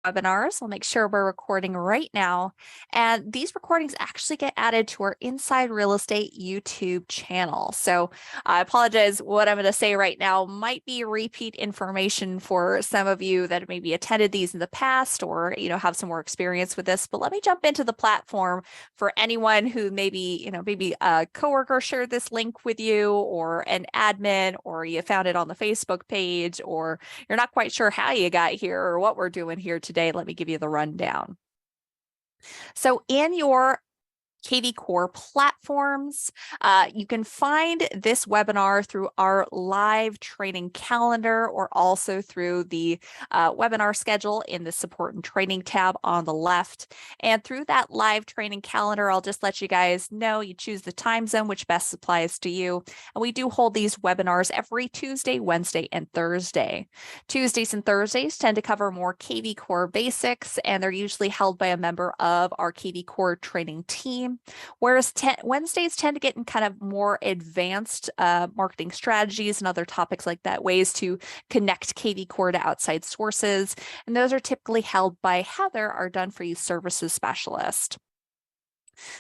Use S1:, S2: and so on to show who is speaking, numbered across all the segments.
S1: webinars. I'll make sure we're recording right now. And these recordings actually get added to our Inside Real Estate YouTube channel. So I apologize. What I'm going to say right now might be repeat information for some of you that maybe attended these in the past or, have some more experience with this. But let me jump into the platform for anyone who maybe a coworker shared this link with you or an admin, or you found it on the Facebook page, or you're not quite sure how you got here or what we're doing here today. Let me give you the rundown. So in your KV Core platforms. You can find this webinar through our live training calendar or also through the webinar schedule in the support and training tab on the left. And through that live training calendar, I'll just let you guys know you choose the time zone which best applies to you. And we do hold these webinars every Tuesday, Wednesday, and Thursday. Tuesdays and Thursdays tend to cover more KV Core basics, and they're usually held by a member of our KV Core training team. Whereas Wednesdays tend to get in kind of more advanced marketing strategies and other topics like that, ways to connect KV Core to outside sources. And those are typically held by Heather, our Done For You services specialist.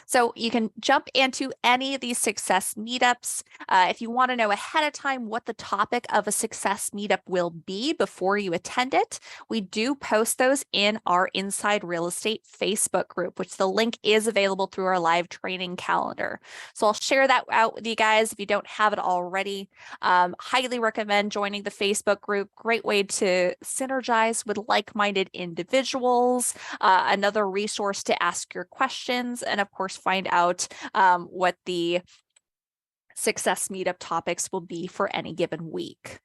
S1: So you can jump into any of these success meetups. If you want to know ahead of time what the topic of a success meetup will be before you attend it, we do post those in our Inside Real Estate Facebook group, which the link is available through our live training calendar. So I'll share that out with you guys if you don't have it already. Highly recommend joining the Facebook group. Great way to synergize with like-minded individuals. Another resource to ask your questions, and of course, find out what the success meetup topics will be for any given week.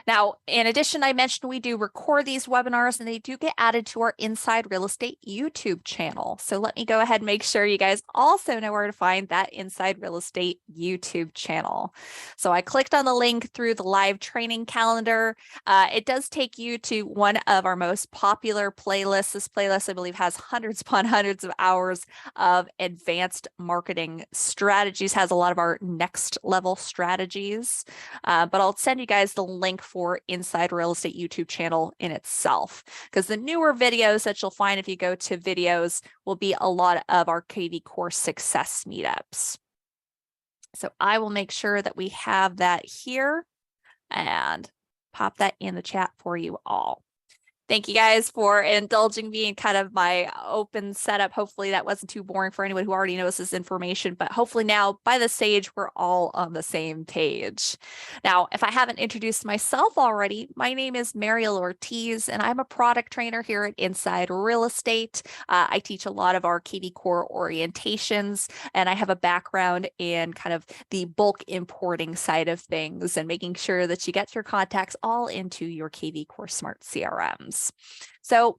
S1: Now, in addition, I mentioned we do record these webinars and they do get added to our Inside Real Estate YouTube channel. So let me go ahead and make sure you guys also know where to find that Inside Real Estate YouTube channel. So I clicked on the link through the live training calendar. It does take you to one of our most popular playlists. This playlist, I believe, has hundreds upon hundreds of hours of advanced marketing strategies, has a lot of our next level strategies. But I'll send you guys the link for Inside Real Estate YouTube channel in itself, because the newer videos that you'll find if you go to videos will be a lot of our KV Core success meetups. So I will make sure that we have that here and pop that in the chat for you all. Thank you guys for indulging me in kind of my open setup. Hopefully that wasn't too boring for anyone who already knows this information, but hopefully now by the stage, we're all on the same page. Now, if I haven't introduced myself already, my name is Mariel Ortiz, and I'm a product trainer here at Inside Real Estate. I teach a lot of our KV Core orientations, and I have a background in kind of the bulk importing side of things and making sure that you get your contacts all into your KV Core Smart CRMs. So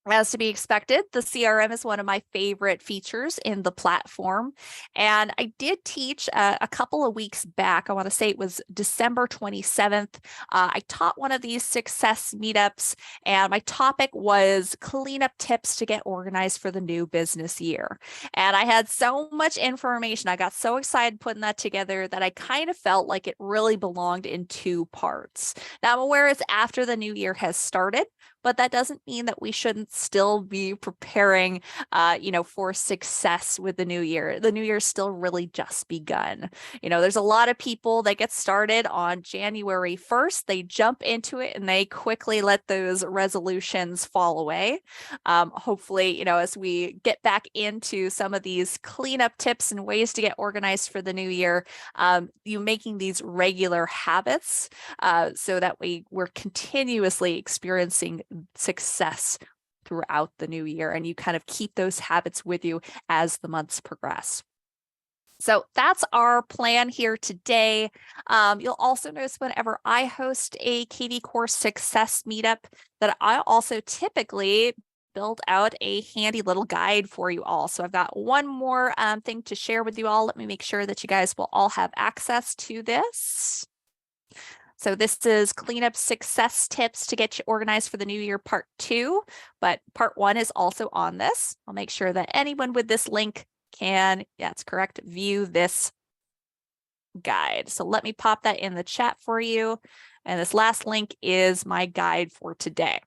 S1: as to be expected, the CRM is one of my favorite features in the platform. And I did teach a couple of weeks back, I want to say it was December 27th. I taught one of these success meetups, and my topic was cleanup tips to get organized for the new business year. And I had so much information. I got so excited putting that together that I kind of felt like it really belonged in two parts. Now, I'm aware it's after the new year has started, but that doesn't mean that we shouldn't still be preparing, for success with the new year. The new year's still really just begun. There's a lot of people that get started on January 1st. They jump into it and they quickly let those resolutions fall away. Hopefully, as we get back into some of these cleanup tips and ways to get organized for the new year, you making these regular habits so that we're continuously experiencing success throughout the new year, and you kind of keep those habits with you as the months progress. So that's our plan here today. You'll also notice whenever I host a KV Core success meetup that I also typically build out a handy little guide for you all. So I've got one more thing to share with you all. Let me make sure that you guys will all have access to this. So this is cleanup success tips to get you organized for the new year part 2, but part 1 is also on this. I'll make sure that anyone with this link can, that's correct, view this guide. So let me pop that in the chat for you. And this last link is my guide for today.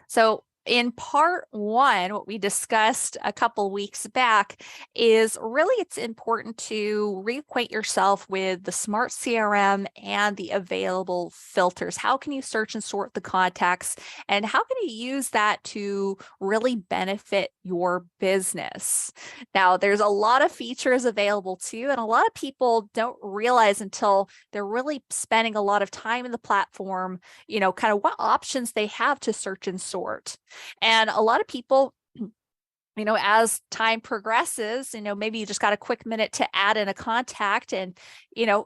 S1: So in part one, what we discussed a couple weeks back is really it's important to reacquaint yourself with the smart CRM and the available filters. How can you search and sort the contacts, and how can you use that to really benefit your business? Now, there's a lot of features available too, and a lot of people don't realize until they're really spending a lot of time in the platform, kind of what options they have to search and sort. And a lot of people, as time progresses, maybe you just got a quick minute to add in a contact and,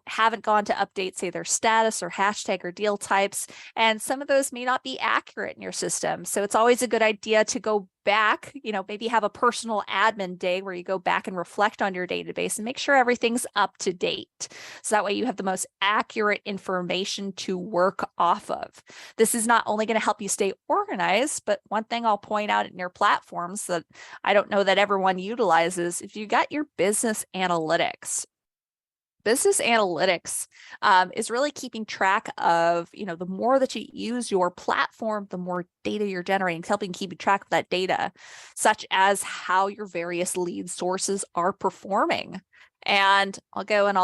S1: haven't gone to update, say, their status or hashtag or deal types. And some of those may not be accurate in your system. So it's always a good idea to go back, maybe have a personal admin day where you go back and reflect on your database and make sure everything's up to date. So that way you have the most accurate information to work off of. This is not only going to help you stay organized, but one thing I'll point out in your platforms that I don't know that everyone utilizes, if you got your business analytics. Business analytics is really keeping track of, the more that you use your platform, the more data you're generating, it's helping keep track of that data, such as how your various lead sources are performing. And I'll go and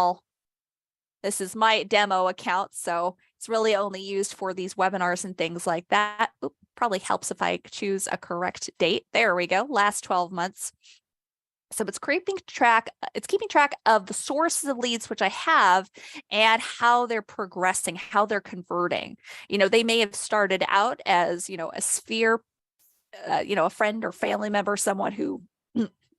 S1: this is my demo account, so it's really only used for these webinars and things like that. Oop, probably helps if I choose a correct date. There we go, last 12 months. So it's keeping track of the sources of leads, which I have, and how they're progressing, how they're converting. They may have started out as, a sphere, a friend or family member, someone who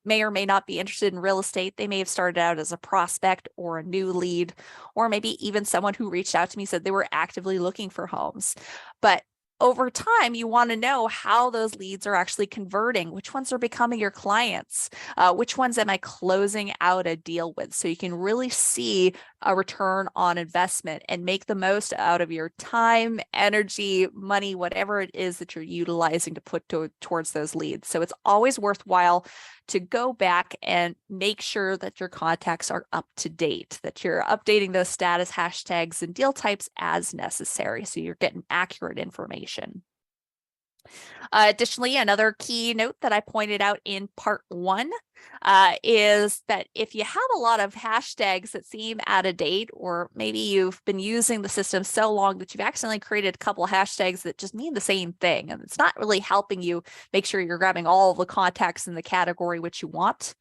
S1: may or may not be interested in real estate. They may have started out as a prospect or a new lead, or maybe even someone who reached out to me said they were actively looking for homes. But over time, you want to know how those leads are actually converting, which ones are becoming your clients, which ones am I closing out a deal with? So you can really see a return on investment and make the most out of your time, energy, money, whatever it is that you're utilizing to put towards those leads. So it's always worthwhile to go back and make sure that your contacts are up to date, that you're updating those status hashtags and deal types as necessary, so you're getting accurate information. Additionally, another key note that I pointed out in part one is that if you have a lot of hashtags that seem out of date, or maybe you've been using the system so long that you've accidentally created a couple of hashtags that just mean the same thing, and it's not really helping you make sure you're grabbing all of the contacts in the category which you want.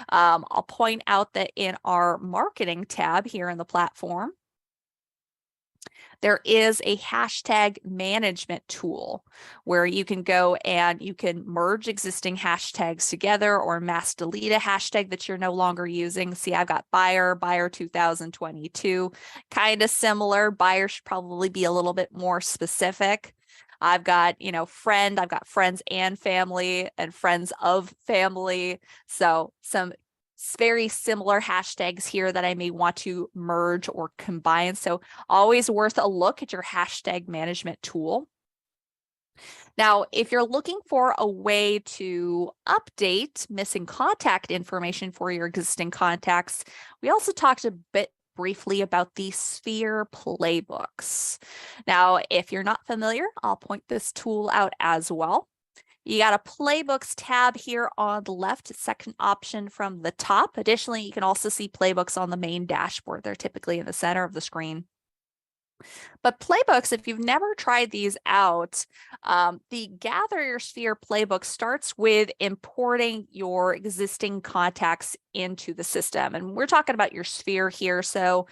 S1: I'll point out that in our marketing tab here in the platform, there is a hashtag management tool where you can go and you can merge existing hashtags together or mass delete a hashtag that you're no longer using. See, I've got buyer 2022, kind of similar. Buyer should probably be a little bit more specific. I've got, friend, I've got friends and family and friends of family. So some very similar hashtags here that I may want to merge or combine. So always worth a look at your hashtag management tool. Now, if you're looking for a way to update missing contact information for your existing contacts, we also talked a bit briefly about the Sphere playbooks. Now, if you're not familiar, I'll point this tool out as well. You got a playbooks tab here on the left, second option from the top. Additionally, you can also see playbooks on the main dashboard. They're typically in the center of the screen. But playbooks, if you've never tried these out, the Gather Your Sphere playbook starts with importing your existing contacts into the system. And we're talking about your Sphere here. So,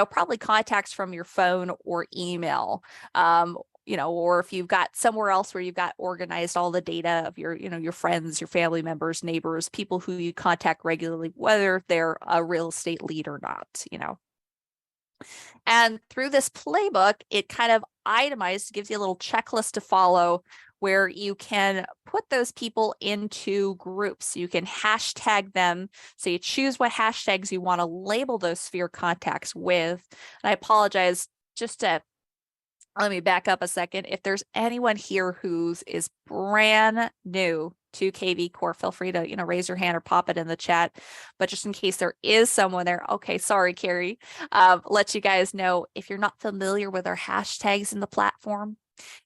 S1: probably contacts from your phone or email. Or if you've got somewhere else where you've got organized all the data of your, your friends, your family members, neighbors, people who you contact regularly, whether they're a real estate lead or not, And through this playbook, it kind of itemized, gives you a little checklist to follow where you can put those people into groups. You can hashtag them. So you choose what hashtags you want to label those Sphere contacts with. And I apologize, let me back up a second. If there's anyone here is brand new to KV Core, feel free to, raise your hand or pop it in the chat. But just in case there is someone there, okay, sorry, Carrie. Let you guys know, if you're not familiar with our hashtags in the platform,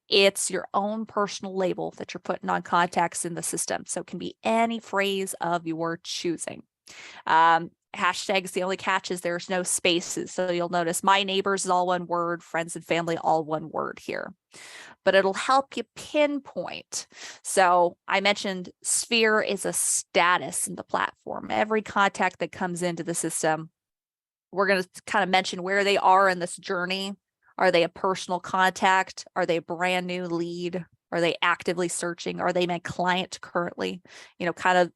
S1: It's your own personal label that you're putting on contacts in the system. So it can be any phrase of your choosing. Hashtags, the only catch is there's no spaces. So you'll notice my neighbors is all one word, friends and family, all one word here. But it'll help you pinpoint. So I mentioned Sphere is a status in the platform. Every contact that comes into the system, we're going to kind of mention where they are in this journey. Are they a personal contact? Are they a brand new lead? Are they actively searching? Are they my client currently? Kind of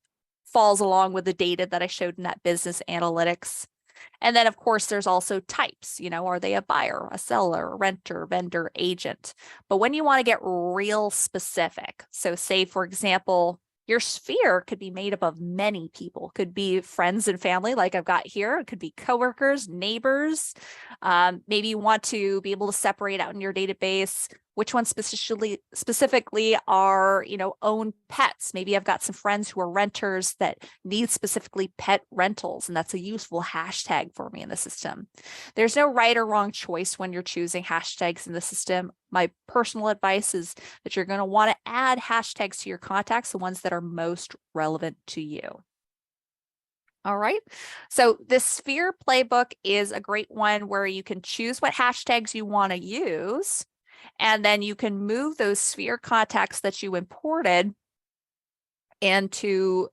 S1: falls along with the data that I showed in that business analytics. And then, of course, there's also types. Are they a buyer, a seller, a renter, vendor, agent? But when you want to get real specific, so say, for example, your sphere could be made up of many people, could be friends and family like I've got here. It could be coworkers, neighbors. Maybe you want to be able to separate out in your database which ones specifically are, own pets. Maybe I've got some friends who are renters that need specifically pet rentals, and that's a useful hashtag for me in the system. There's no right or wrong choice when you're choosing hashtags in the system. My personal advice is that you're going to want to add hashtags to your contacts, the ones that are most relevant to you. All right. So this Sphere playbook is a great one where you can choose what hashtags you want to use, and then you can move those Sphere contacts that you imported into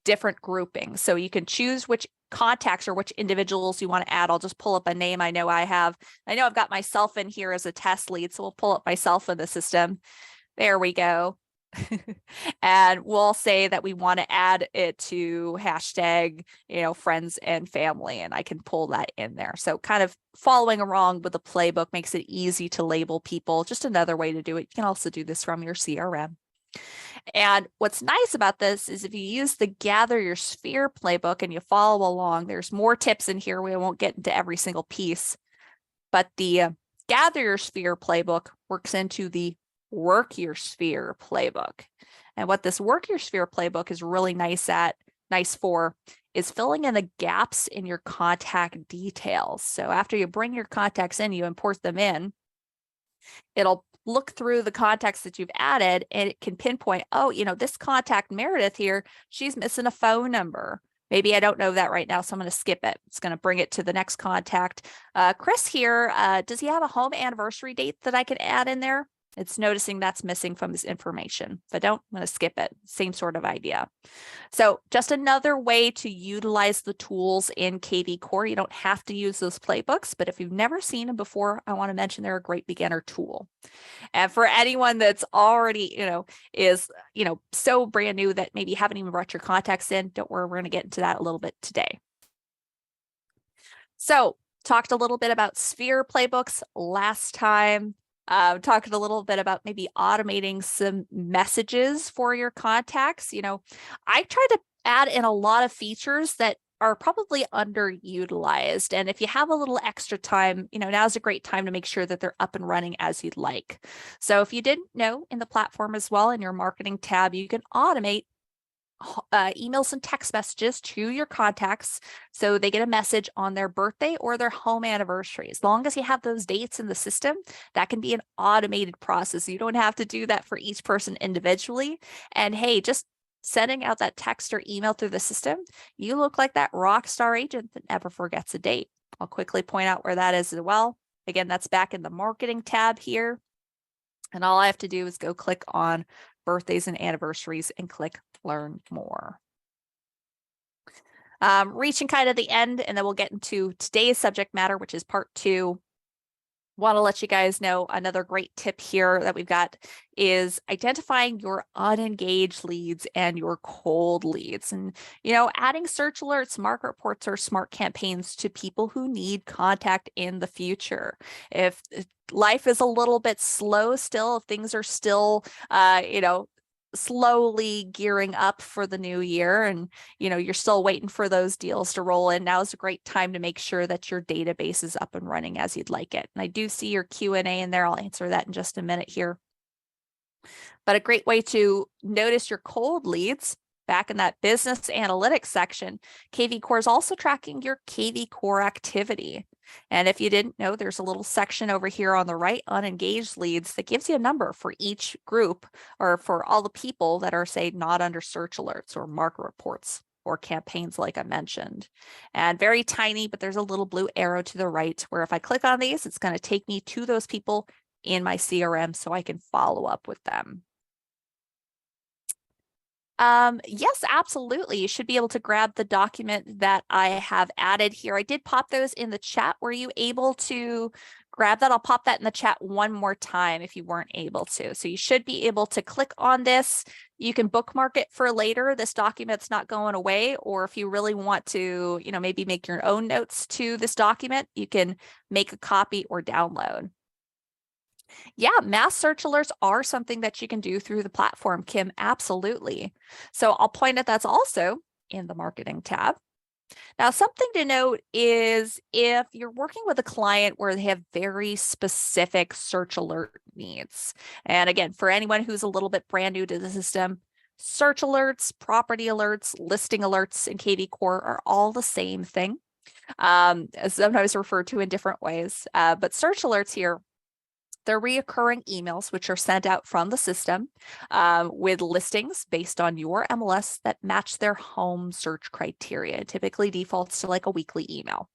S1: different groupings. So you can choose which contacts or which individuals you want to add. I'll just pull up a name. I know I've got myself in here as a test lead. So we'll pull up myself in the system. There we go. And we'll say that we want to add it to hashtag, friends and family, and I can pull that in there. So kind of following along with the playbook makes it easy to label people. Just another way to do it. You can also do this from your CRM. And what's nice about this is if you use the Gather Your Sphere playbook and you follow along, there's more tips in here. We won't get into every single piece, but the Gather Your Sphere playbook works into the Work Your Sphere playbook. And what this Work Your Sphere playbook is really nice for is filling in the gaps in your contact details. So after you bring your contacts in, you import them in, it'll look through the contacts that you've added and it can pinpoint, this contact Meredith here, she's missing a phone number. Maybe I don't know that right now, so I'm going to skip it. It's going to bring it to the next contact. Chris here, does he have a home anniversary date that I could add in there? It's noticing that's missing from this information, but I'm going to skip it. Same sort of idea. So just another way to utilize the tools in KV Core. You don't have to use those playbooks, but if you've never seen them before, I want to mention they're a great beginner tool. And for anyone that's already, is, so brand new that maybe you haven't even brought your contacts in, don't worry, we're going to get into that a little bit today. So talked a little bit about Sphere playbooks last time. Talking a little bit about maybe automating some messages for your contacts. I try to add in a lot of features that are probably underutilized. And if you have a little extra time, now's a great time to make sure that they're up and running as you'd like. So if you didn't know, in the platform as well, in your marketing tab, you can automate emails and text messages to your contacts so they get a message on their birthday or their home anniversary. As long as you have those dates in the system, that can be an automated process. You don't have to do that for each person individually. And hey, just sending out that text or email through the system, you look like that rock star agent that never forgets a date. I'll quickly point out where that is as well. Again, that's back in the marketing tab here. And all I have to do is go click on birthdays and anniversaries and click learn more. Reaching kind of the end, and then we'll get into today's subject matter, which is part 2. Want to let you guys know another great tip here that we've got is identifying your unengaged leads and your cold leads, and adding search alerts, market reports, or smart campaigns to people who need contact in the future. If life is a little bit slow still, if things are still slowly gearing up for the new year and you're still waiting for those deals to roll in, now is a great time to make sure that your database is up and running as you'd like it. And I do see your Q&A in there. I'll answer that in just a minute here. But a great way to notice your cold leads, back in that business analytics section, KV Core is also tracking your KV Core activity. And if you didn't know, there's a little section over here on the right, unengaged leads, that gives you a number for each group or for all the people that are, say, not under search alerts or market reports or campaigns like I mentioned. And very tiny, but there's a little blue arrow to the right where if I click on these, it's going to take me to those people in my CRM so I can follow up with them. Yes, absolutely. You should be able to grab the document that I have added here. I did pop those in the chat. Were you able to grab that? I'll pop that in the chat one more time if you weren't able to. So you should be able to click on this. You can bookmark it for later. This document's not going away. Or if you really want to, maybe make your own notes to this document, you can make a copy or download. Yeah, mass search alerts are something that you can do through the platform, Kim, absolutely. So I'll point out that's also in the marketing tab. Now, something to note is if you're working with a client where they have very specific search alert needs, and again, for anyone who's a little bit brand new to the system, search alerts, property alerts, listing alerts in KV Core are all the same thing, sometimes referred to in different ways, but search alerts here, they're reoccurring emails which are sent out from the system with listings based on your MLS that match their home search criteria. It typically defaults to like a weekly email.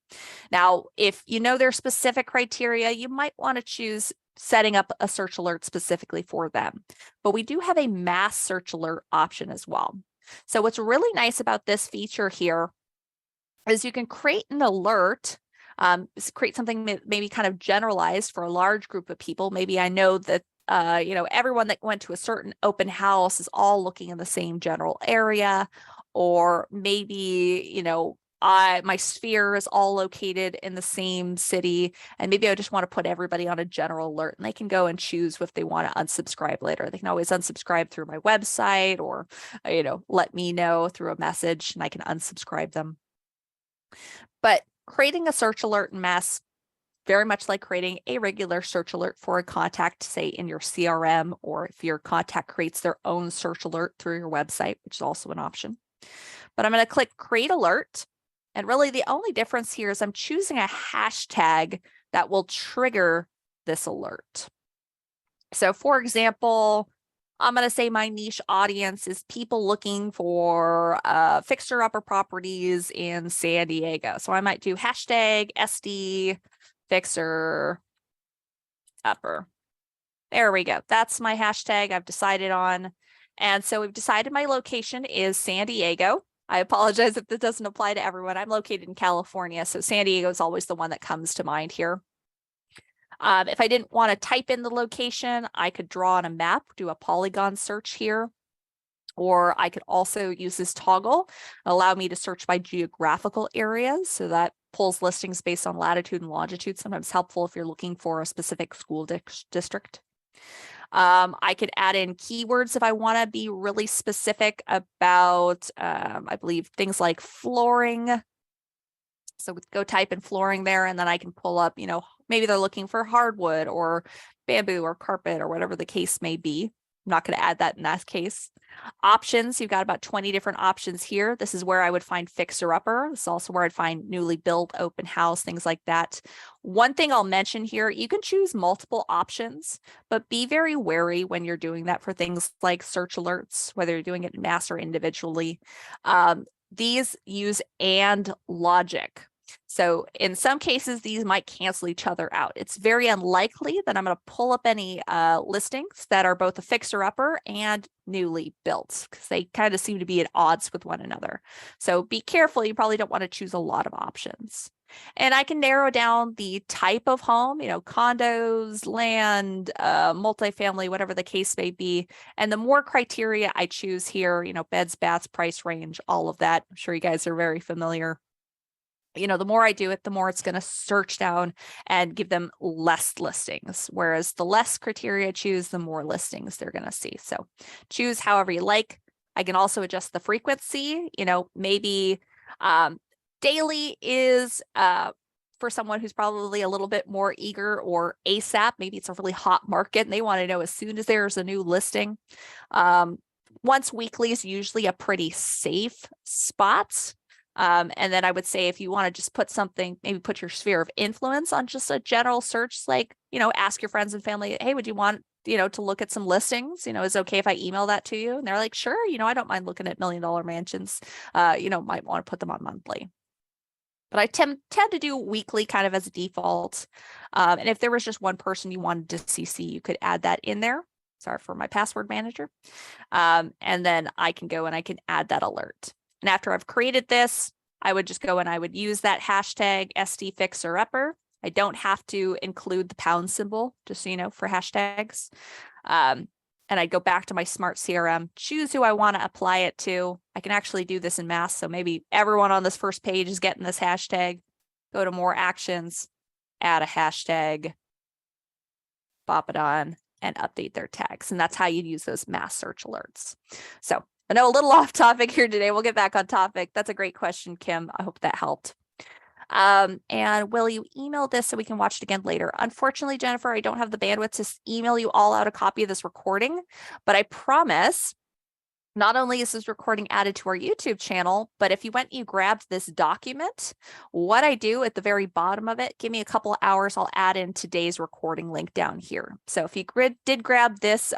S1: Now, if you know their specific criteria, you might want to choose setting up a search alert specifically for them. But we do have a mass search alert option as well. So what's really nice about this feature here is you can create an alert, create something maybe kind of generalized for a large group of people. Maybe I know that everyone that went to a certain open house is all looking in the same general area, or maybe my sphere is all located in the same city, and maybe I just want to put everybody on a general alert, and they can go and choose if they want to unsubscribe later. They can always unsubscribe through my website, or let me know through a message and I can unsubscribe them. But creating a search alert in mass, very much like creating a regular search alert for a contact, say in your CRM, or if your contact creates their own search alert through your website, which is also an option. But I'm going to click create alert. And really the only difference here is I'm choosing a hashtag that will trigger this alert. So for example, I'm going to say my niche audience is people looking for fixer-upper properties in San Diego. So I might do hashtag SD fixer upper. There we go. That's my hashtag I've decided on. And so we've decided my location is San Diego. I apologize if this doesn't apply to everyone. I'm located in California, so San Diego is always the one that comes to mind here. If I didn't want to type in the location, I could draw on a map, do a polygon search here, or I could also use this toggle, allow me to search by geographical areas. So that pulls listings based on latitude and longitude, sometimes helpful if you're looking for a specific school district. I could add in keywords if I want to be really specific about, I believe, things like flooring. So go type in flooring there, and then I can pull up, maybe they're looking for hardwood or bamboo or carpet or whatever the case may be. I'm not going to add that in that case. Options, you've got about 20 different options here. This is where I would find fixer upper. This is also where I'd find newly built, open house, things like that. One thing I'll mention here, you can choose multiple options, but be very wary when you're doing that for things like search alerts, whether you're doing it in mass or individually. These use and logic. So in some cases, these might cancel each other out. It's very unlikely that I'm going to pull up any listings that are both a fixer-upper and newly built, because they kind of seem to be at odds with one another. So be careful. You probably don't want to choose a lot of options. And I can narrow down the type of home, condos, land, multifamily, whatever the case may be. And the more criteria I choose here, beds, baths, price range, all of that, I'm sure you guys are very familiar. The more I do it, the more it's going to search down and give them less listings. Whereas the less criteria I choose, the more listings they're going to see. So choose however you like. I can also adjust the frequency. Maybe daily is for someone who's probably a little bit more eager, or ASAP. Maybe it's a really hot market and they want to know as soon as there's a new listing. Once weekly is usually a pretty safe spot. And then I would say if you want to just put something, maybe put your sphere of influence on just a general search, like, ask your friends and family, hey, would you want, to look at some listings? Is it okay if I email that to you? And they're like, sure, I don't mind looking at $1 million mansions. Might want to put them on monthly. But I tend to do weekly kind of as a default. And if there was just one person you wanted to CC, you could add that in there. Sorry for my password manager. And then I can go and I can add that alert. And after I've created this, I would just go and I would use that hashtag SDFixerUpper. I don't have to include the pound symbol, just so you know, for hashtags. And I'd go back to my smart CRM, choose who I want to apply it to. I can actually do this in mass. So maybe everyone on this first page is getting this hashtag. Go to more actions, add a hashtag, pop it on, and update their tags. And that's how you use those mass search alerts. So I know a little off topic here today. We'll get back on topic. That's a great question, Kim. I hope that helped. And will you email this so we can watch it again later? Unfortunately, Jennifer, I don't have the bandwidth to email you all out a copy of this recording, but I promise not only is this recording added to our YouTube channel, but if you went and you grabbed this document, what I do at the very bottom of it, give me a couple of hours, I'll add in today's recording link down here. So if you did grab this,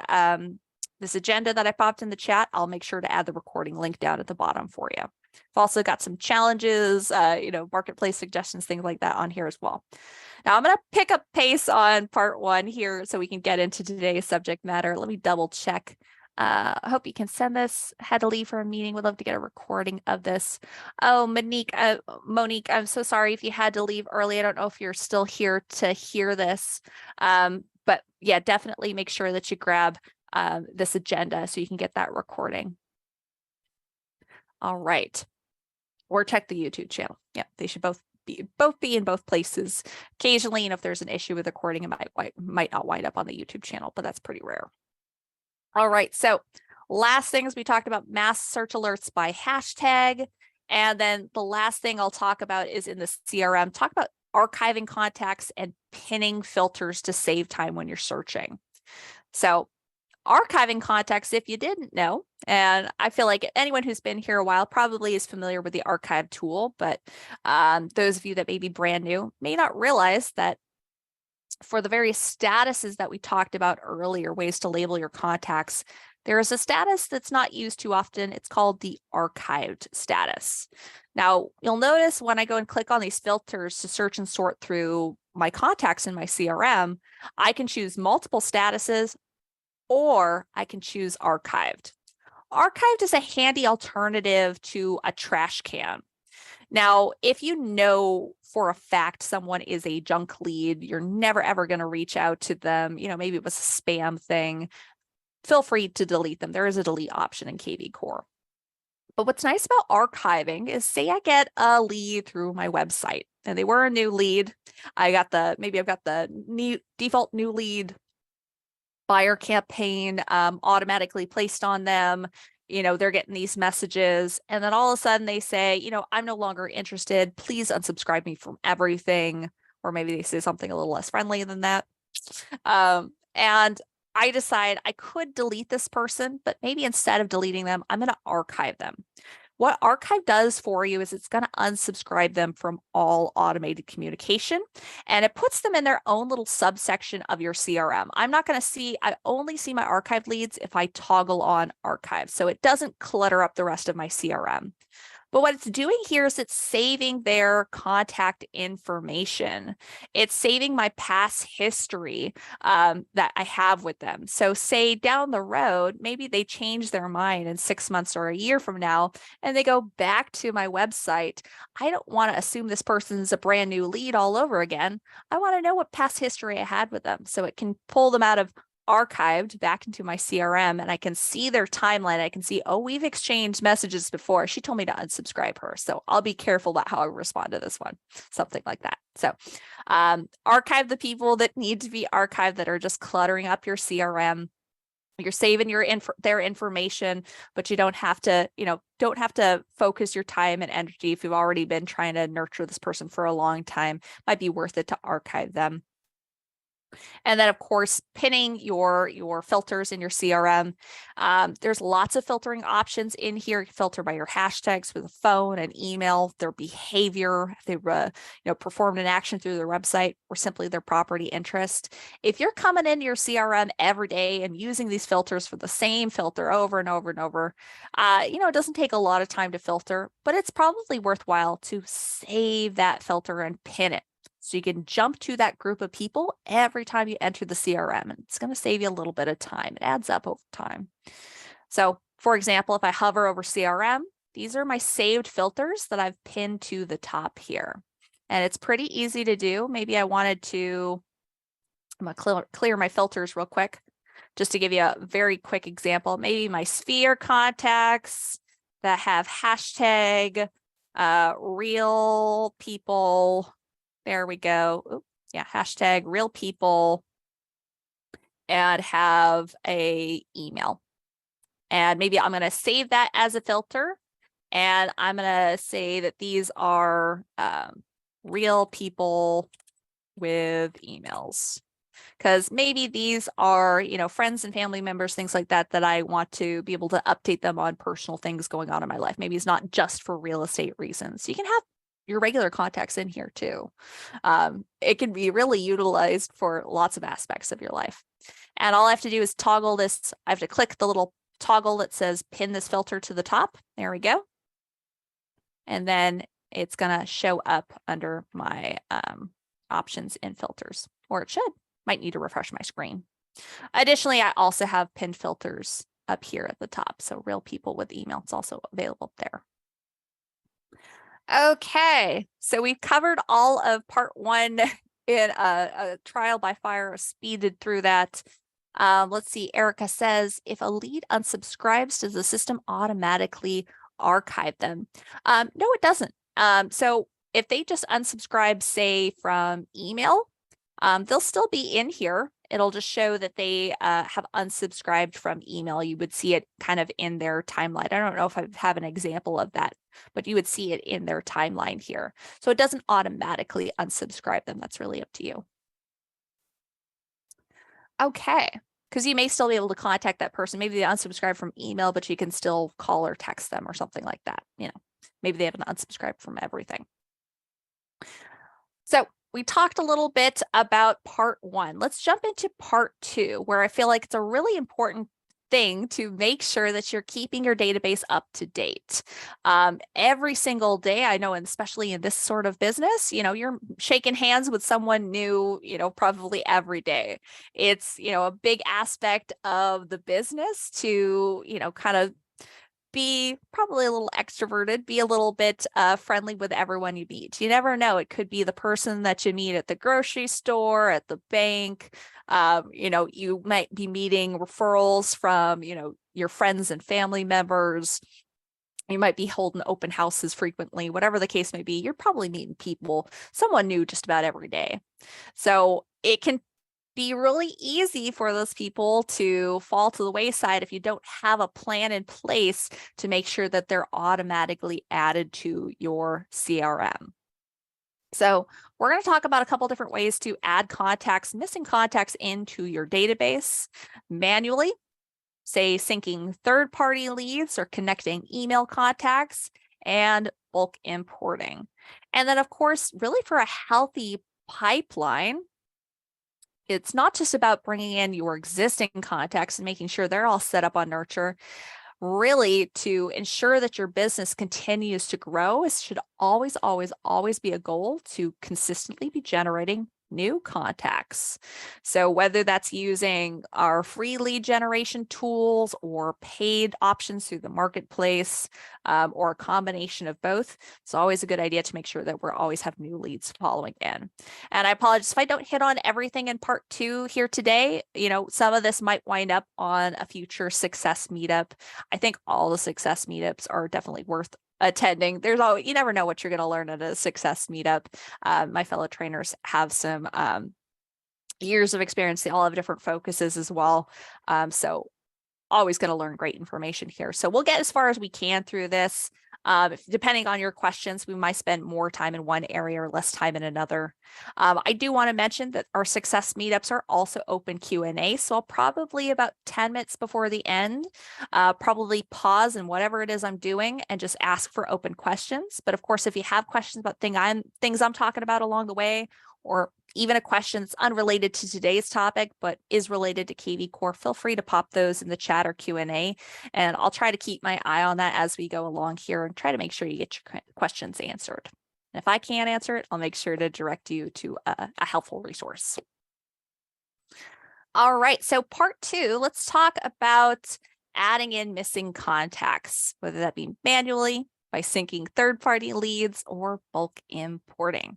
S1: this agenda that I popped in the chat, I'll make sure to add the recording link down at the bottom for you. I've also got some challenges, marketplace suggestions, things like that on here as well. Now I'm going to pick up pace on part 1 here so we can get into today's subject matter. Let me double check. I hope you can send this. Had to leave for a meeting. Would love to get a recording of this. Oh, Monique, I'm so sorry if you had to leave early. I don't know if you're still here to hear this. But yeah, definitely make sure that you grab this agenda so you can get that recording. All right. Or check the YouTube channel. Yeah, they should both be in both places. Occasionally, if there's an issue with recording, it might not wind up on the YouTube channel, but that's pretty rare. All right. So last things we talked about mass search alerts by hashtag. And then the last thing I'll talk about is in the CRM, talk about archiving contacts and pinning filters to save time when you're searching. So archiving contacts, if you didn't know, and I feel like anyone who's been here a while probably is familiar with the archive tool, but those of you that may be brand new may not realize that for the various statuses that we talked about earlier, ways to label your contacts, there is a status that's not used too often. It's called the archived status. Now, you'll notice when I go and click on these filters to search and sort through my contacts in my CRM, I can choose multiple statuses, or I can choose archived. Archived is a handy alternative to a trash can. Now, if you know for a fact someone is a junk lead, you're never ever going to reach out to them, maybe it was a spam thing, feel free to delete them. There is a delete option in KV Core. But what's nice about archiving is, say I get a lead through my website and they were a new lead. Maybe I've got the default new lead buyer campaign automatically placed on them. They're getting these messages, and then all of a sudden they say, I'm no longer interested. Please unsubscribe me from everything. Or maybe they say something a little less friendly than that. And I decide I could delete this person, but maybe instead of deleting them, I'm going to archive them. What archive does for you is it's going to unsubscribe them from all automated communication, and it puts them in their own little subsection of your CRM. I only see my archived leads if I toggle on archive, so it doesn't clutter up the rest of my CRM. But what it's doing here is it's saving their contact information. It's saving my past history that I have with them. So say down the road, maybe they change their mind in 6 months or a year from now, and they go back to my website. I don't want to assume this person's a brand new lead all over again. I want to know what past history I had with them, so it can pull them out of archived back into my CRM, and I can see their timeline. I can see, oh, we've exchanged messages before. She told me to unsubscribe her, so I'll be careful about how I respond to this one, something like that. So archive the people that need to be archived, that are just cluttering up your CRM. You're saving their information, but you don't have to focus your time and energy. If you've already been trying to nurture this person for a long time, might be worth it to archive them. And then of course, pinning your filters in your CRM. There's lots of filtering options in here. You can filter by your hashtags for the phone and email, their behavior, if they performed an action through their website, or simply their property interest. If you're coming into your CRM every day and using these filters for the same filter over and over and over, it doesn't take a lot of time to filter, but it's probably worthwhile to save that filter and pin it. So you can jump to that group of people every time you enter the CRM, and it's going to save you a little bit of time. It adds up over time. So for example, if I hover over CRM, these are my saved filters that I've pinned to the top here. And it's pretty easy to do. Maybe I'm going to clear my filters real quick, just to give you a very quick example. Maybe my sphere contacts that have hashtag real people. There we go. Oops, yeah, hashtag real people, and have a email. And maybe I'm going to save that as a filter. And I'm going to say that these are real people with emails. Because maybe these are, friends and family members, things like that, that I want to be able to update them on personal things going on in my life. Maybe it's not just for real estate reasons. You can have your regular contacts in here too. It can be really utilized for lots of aspects of your life. And all I have to do is toggle this. I have to click the little toggle that says pin this filter to the top. There we go. And then it's going to show up under my options in filters, or it should. Might need to refresh my screen. Additionally, I also have pinned filters up here at the top. So real people with email, it's also available there. Okay, so we've covered all of part one in a trial by fire, speeded through that. Let's see, Erica says, if a lead unsubscribes, does the system automatically archive them? No, it doesn't. So if they just unsubscribe, say from email, they'll still be in here. It'll just show that they have unsubscribed from email. You would see it kind of in their timeline. I don't know if I have an example of that, but you would see it in their timeline here. So it doesn't automatically unsubscribe them. That's really up to you. Okay, because you may still be able to contact that person. Maybe they unsubscribe from email, but you can still call or text them or something like that. Maybe they haven't unsubscribed from everything. So we talked a little bit about part one. Let's jump into part two, where I feel like it's a really important thing to make sure that you're keeping your database up to date. Every single day, I know, and especially in this sort of business, you're shaking hands with someone new, probably every day. It's, a big aspect of the business to, kind of be probably a little extroverted, be a little bit friendly with everyone you meet. You never know. It could be the person that you meet at the grocery store, at the bank. You might be meeting referrals from, your friends and family members. You might be holding open houses frequently, whatever the case may be. You're probably meeting people, someone new just about every day. So it can be really easy for those people to fall to the wayside if you don't have a plan in place to make sure that they're automatically added to your CRM. So we're going to talk about a couple different ways to add missing contacts into your database manually, say syncing third-party leads or connecting email contacts, and bulk importing. And then, of course, really for a healthy pipeline, it's not just about bringing in your existing contacts and making sure they're all set up on Nurture. Really, to ensure that your business continues to grow, it should always, always, always be a goal to consistently be generating new contacts. So whether that's using our free lead generation tools or paid options through the marketplace, or a combination of both, it's always a good idea to make sure that we're always have new leads following in. And I apologize if I don't hit on everything in part two here today. Some of this might wind up on a future success meetup. I think all the success meetups are definitely worth attending. You never know what you're going to learn at a success meetup. My fellow trainers have some years of experience. They all have different focuses as well. So always going to learn great information here. So we'll get as far as we can through this. Depending on your questions, we might spend more time in one area or less time in another. I do want to mention that our success meetups are also open Q&A. So I'll probably about 10 minutes before the end, probably pause in whatever it is I'm doing and just ask for open questions. But of course, if you have questions about things I'm talking about along the way, or even a question that's unrelated to today's topic, but is related to KV Core, feel free to pop those in the chat or Q&A, and I'll try to keep my eye on that as we go along here and try to make sure you get your questions answered. And if I can't answer it, I'll make sure to direct you to a helpful resource. All right, so part 2, let's talk about adding in missing contacts, whether that be manually, by syncing third-party leads, or bulk importing.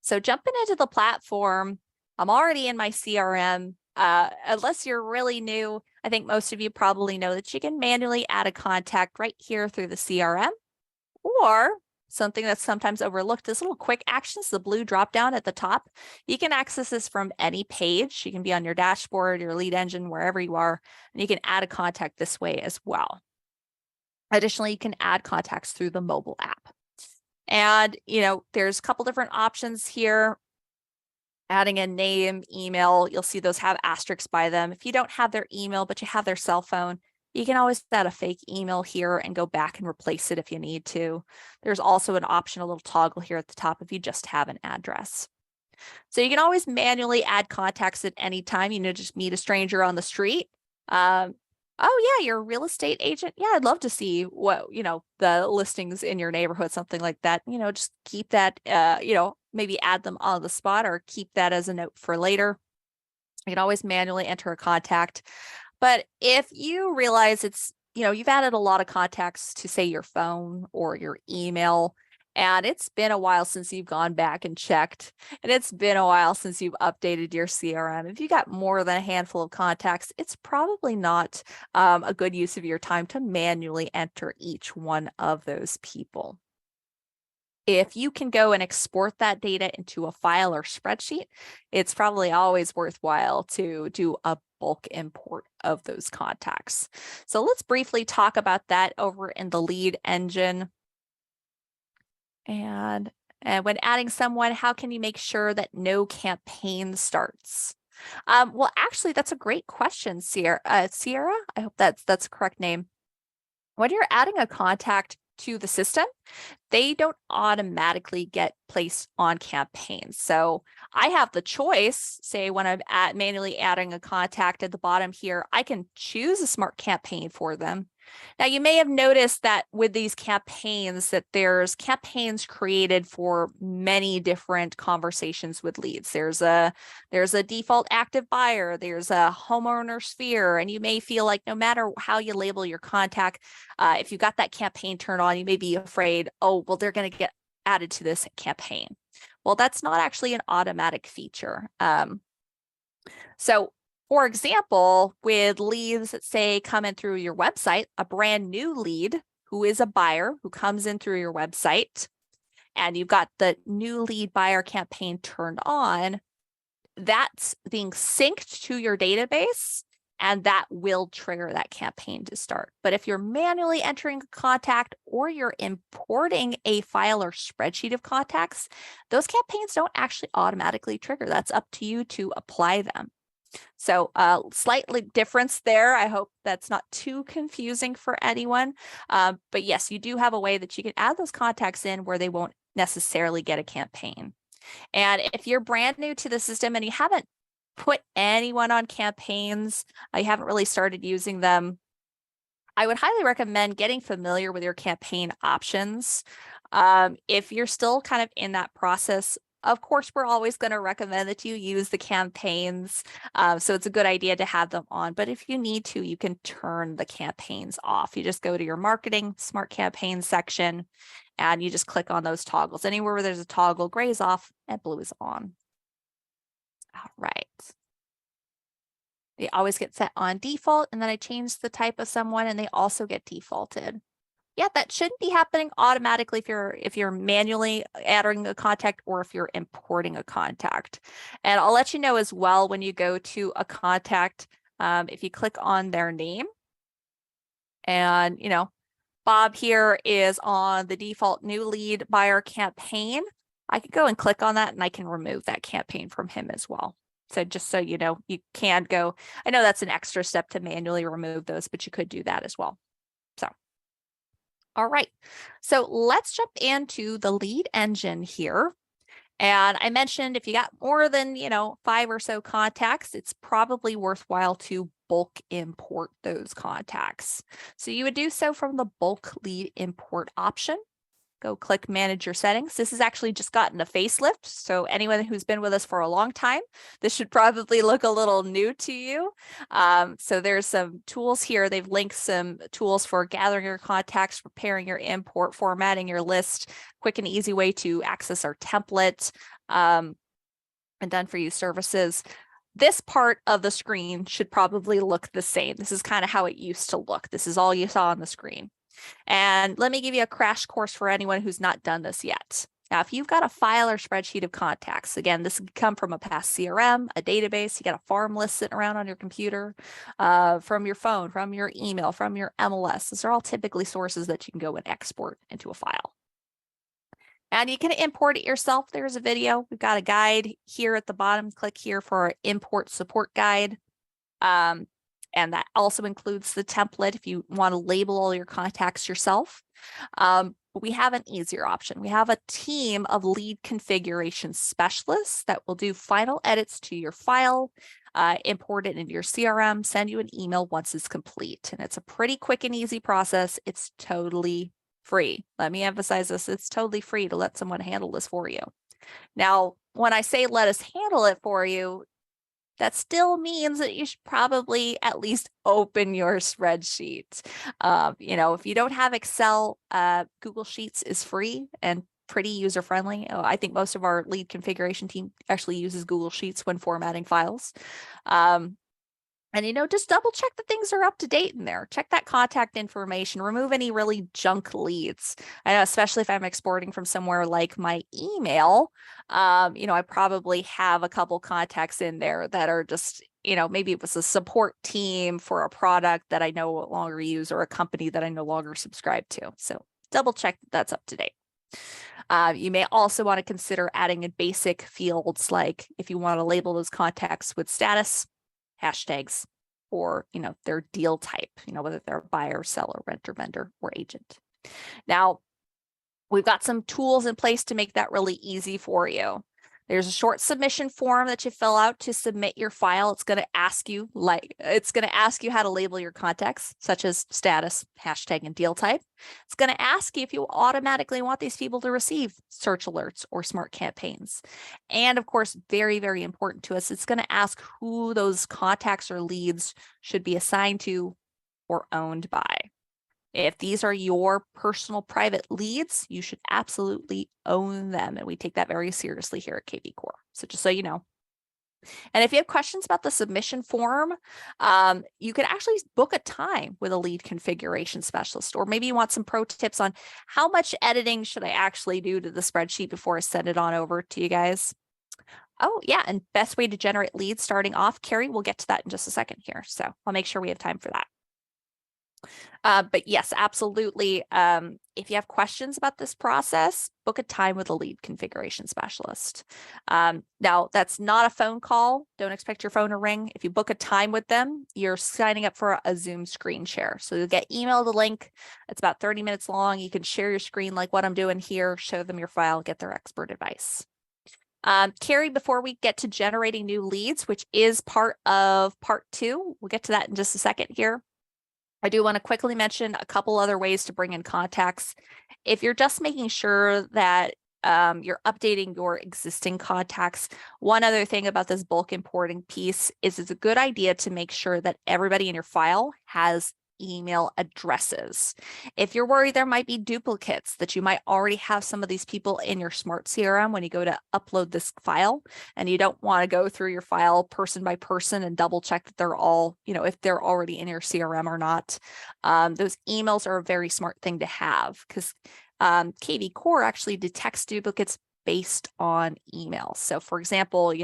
S1: So jumping into the platform, I'm already in my CRM. Unless you're really new, I think most of you probably know that you can manually add a contact right here through the CRM, or something that's sometimes overlooked is little quick actions, the blue drop down at the top. You can access this from any page. You can be on your dashboard, your lead engine, wherever you are, and you can add a contact this way as well. Additionally, you can add contacts through the mobile app. And, there's a couple different options here. Adding a name, email, you'll see those have asterisks by them. If you don't have their email, but you have their cell phone, you can always add a fake email here and go back and replace it if you need to. There's also an option, a little toggle here at the top if you just have an address. So you can always manually add contacts at any time. Just meet a stranger on the street. Oh yeah, you're a real estate agent. Yeah, I'd love to see what, the listings in your neighborhood, something like that. Just keep that, maybe add them on the spot or keep that as a note for later. You can always manually enter a contact. But if you realize it's, you've added a lot of contacts to, say, your phone or your email, and it's been a while since you've gone back and checked, and it's been a while since you've updated your CRM. If you got more than a handful of contacts, it's probably not a good use of your time to manually enter each one of those people. If you can go and export that data into a file or spreadsheet, it's probably always worthwhile to do a bulk import of those contacts. So let's briefly talk about that over in the lead engine. And when adding someone, how can you make sure that no campaign starts? Well, actually, that's a great question, Sierra. Sierra, I hope that's the correct name. When you're adding a contact to the system, they don't automatically get placed on campaigns. So I have the choice, say when I'm manually adding a contact at the bottom here, I can choose a smart campaign for them. Now, you may have noticed that with these campaigns that there's campaigns created for many different conversations with leads. There's a default active buyer, there's a homeowner sphere, and you may feel like no matter how you label your contact, if you got that campaign turned on, you may be afraid, oh, well, they're going to get added to this campaign. Well, that's not actually an automatic feature. So for example, with leads that say come in through your website, a brand new lead who is a buyer who comes in through your website, and you've got the new lead buyer campaign turned on, that's being synced to your database, and that will trigger that campaign to start. But if you're manually entering a contact or you're importing a file or spreadsheet of contacts, those campaigns don't actually automatically trigger. That's up to you to apply them. So slightly difference there. I hope that's not too confusing for anyone. But yes, you do have a way that you can add those contacts in where they won't necessarily get a campaign. And if you're brand new to the system and you haven't put anyone on campaigns, you haven't really started using them, I would highly recommend getting familiar with your campaign options. If you're still kind of in that process, of course, we're always going to recommend that you use the campaigns. So it's a good idea to have them on. But if you need to, you can turn the campaigns off. You just go to your marketing smart campaign section and you just click on those toggles. Anywhere where there's a toggle, gray is off and blue is on. All right. They always get set on default, and then I change the type of someone and they also get defaulted. Yeah, that shouldn't be happening automatically if you're manually adding a contact or if you're importing a contact. And I'll let you know as well when you go to a contact, if you click on their name and, Bob here is on the default new lead buyer campaign. I could go and click on that and I can remove that campaign from him as well. So just so you know, you can go, I know that's an extra step to manually remove those, but you could do that as well. So, all right. So let's jump into the lead engine here. And I mentioned if you got more than, 5 or so contacts, it's probably worthwhile to bulk import those contacts. So you would do so from the bulk lead import option. Go click manage your settings. This has actually just gotten a facelift. So anyone who's been with us for a long time, this should probably look a little new to you. So there's some tools here. They've linked some tools for gathering your contacts, preparing your import, formatting your list, quick and easy way to access our template, and done for you services. This part of the screen should probably look the same. This is kind of how it used to look. This is all you saw on the screen. And let me give you a crash course for anyone who's not done this yet. Now, if you've got a file or spreadsheet of contacts, again, this could come from a past CRM, a database, you got a farm list sitting around on your computer, from your phone, from your email, from your MLS. Those are all typically sources that you can go and export into a file. And you can import it yourself. There's a video. We've got a guide here at the bottom. Click here for our import support guide. And that also includes the template if you want to label all your contacts yourself. But we have an easier option. We have a team of lead configuration specialists that will do final edits to your file, import it into your CRM, send you an email once it's complete. And it's a pretty quick and easy process. It's totally free. Let me emphasize this. It's totally free to let someone handle this for you. Now, when I say let us handle it for you, that still means that you should probably at least open your spreadsheet. If you don't have Excel, Google Sheets is free and pretty user-friendly. I think most of our lead configuration team actually uses Google Sheets when formatting files. And, just double check that things are up to date in there. Check that contact information, remove any really junk leads. I know, especially if I'm exporting from somewhere like my email, I probably have a couple contacts in there that are just, maybe it was a support team for a product that I no longer use or a company that I no longer subscribe to. So double check that that's up to date. You may also want to consider adding in basic fields, like if you want to label those contacts with status, hashtags, or their deal type, whether they're buyer, seller, renter, vendor, or agent. Now, we've got some tools in place to make that really easy for you. There's a short submission form that you fill out to submit your file. It's going to ask you how to label your contacts, such as status, hashtag, and deal type. It's going to ask you if you automatically want these people to receive search alerts or smart campaigns. And of course, very, very important to us, it's going to ask who those contacts or leads should be assigned to or owned by. If these are your personal private leads, you should absolutely own them. And we take that very seriously here at KV Core. So just so you know. And if you have questions about the submission form, you can actually book a time with a lead configuration specialist, or maybe you want some pro tips on how much editing should I actually do to the spreadsheet before I send it on over to you guys. Oh, yeah. And best way to generate leads starting off, Carrie, we'll get to that in just a second here. So I'll make sure we have time for that. But yes, absolutely. If you have questions about this process, book a time with a lead configuration specialist. Now, that's not a phone call. Don't expect your phone to ring. If you book a time with them, you're signing up for a Zoom screen share. So you'll get emailed a link. It's about 30 minutes long. You can share your screen like what I'm doing here, show them your file, get their expert advice. Carrie, before we get to generating new leads, which is part of part 2, we'll get to that in just a second here. I do want to quickly mention a couple other ways to bring in contacts. If you're just making sure that you're updating your existing contacts, one other thing about this bulk importing piece is it's a good idea to make sure that everybody in your file has email addresses. If you're worried there might be duplicates, that you might already have some of these people in your smart CRM when you go to upload this file, and you don't want to go through your file person by person and double check that they're all, if they're already in your CRM or not. Those emails are a very smart thing to have, because KV Core actually detects duplicates based on emails. So for example,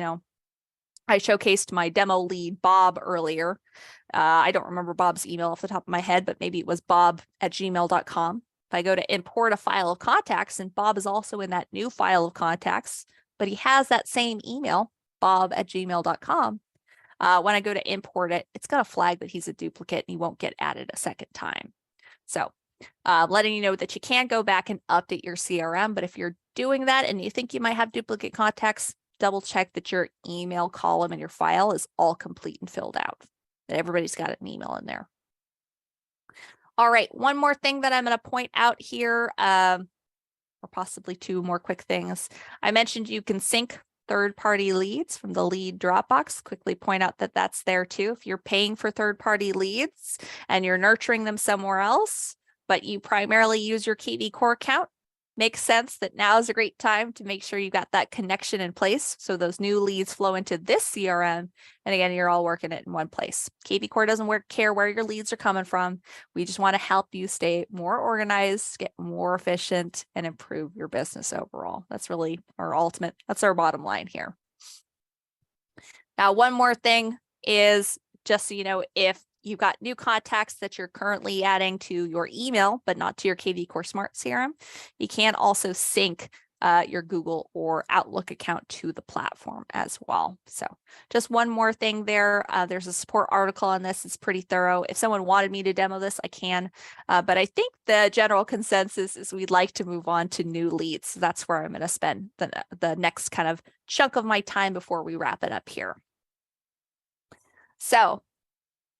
S1: I showcased my demo lead, Bob, earlier. I don't remember Bob's email off the top of my head, but maybe it was bob@gmail.com. If I go to import a file of contacts, and Bob is also in that new file of contacts, but he has that same email, bob@gmail.com. When I go to import it, it's going to flag that he's a duplicate and he won't get added a second time. So letting you know that you can go back and update your CRM, but if you're doing that and you think you might have duplicate contacts, double check that your email column in your file is all complete and filled out, that everybody's got an email in there. All right, one more thing that I'm going to point out here, or possibly two more quick things. I mentioned you can sync third-party leads from the lead Dropbox. Quickly point out that that's there too. If you're paying for third-party leads and you're nurturing them somewhere else, but you primarily use your kvCORE account, makes sense that now is a great time to make sure you got that connection in place so those new leads flow into this CRM. And again, you're all working it in one place. kvCORE doesn't care where your leads are coming from. We just want to help you stay more organized, get more efficient, and improve your business overall. That's really our ultimate, that's our bottom line here. Now, one more thing is just so you know, if you've got new contacts that you're currently adding to your email, but not to your kvCORE Smart CRM, you can also sync your Google or Outlook account to the platform as well. So just one more thing there. There's a support article on this. It's pretty thorough. If someone wanted me to demo this, I can. But I think the general consensus is we'd like to move on to new leads. So that's where I'm going to spend the next kind of chunk of my time before we wrap it up here. So